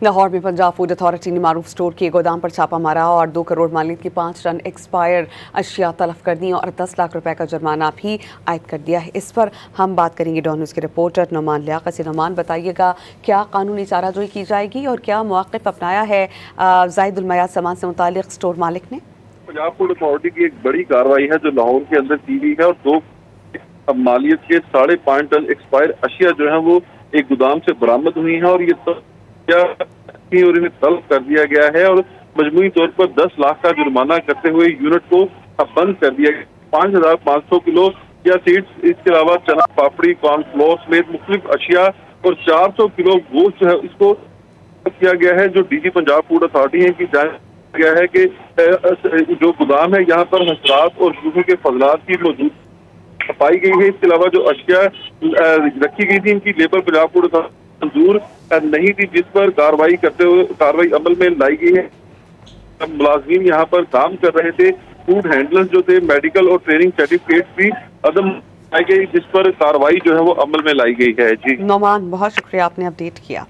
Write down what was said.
लाहौर में Punjab food authority ने मारूफ store के गोदाम पर छापा मारा और 2 करोड़ मालियत की 5 टन एक्सपायर अशिया तलफ कर दी और 10 लाख रुपए का जुर्माना भी आयद कर दिया है। इस पर हम बात करेंगे डॉन न्यूज़ के रिपोर्टर नोमान लियाकत से। नोमान, बताइएगा क्या कानूनी चाराजोई की जाएगी और क्या मौक़िफ़ अपनाया है ज़ायद उल मयाद सामान से मुतालिक स्टोर मालिक ने? पंजाब फूड अथॉरिटी की एक बड़ी कार्रवाई है जो लाहौर के अंदर की गई है और 2 मालियत के 5.5 टन एक्सपायर अशिया जो है वो एक गोदाम से बरामद हुई है और और इन्हें तलब कर दिया गया है और मजमूई तौर पर 10 लाख का जुर्माना करते हुए यूनिट को बंद कर दिया गया। 5,500 किलो या सीड्स, इसके अलावा चना पापड़ी, कॉर्नफ्लोर समेत मुख्तलिफ अशिया और 400 किलो गोश्त जो है इसको किया गया है। जो डीजी पंजाब फूड अथॉरिटी है की जांच गया है कि जो गोदाम है यहाँ पर हशरात और चूहों के फजलात की मौजूद पाई गई है। इसके अलावा जो अशिया रखी गई थी इनकी लेबर पंजाब फूड मंजूर नहीं थी, जिस पर कार्रवाई अमल में लाई गई है। मुलाजमीन यहाँ पर काम कर रहे थे, फूड हैंडलर्स जो थे मेडिकल और ट्रेनिंग सर्टिफिकेट भी अदम लाई गई, जिस पर कार्रवाई जो है वो अमल में लाई गई है। जी नोमान, बहुत शुक्रिया, आपने अपडेट किया।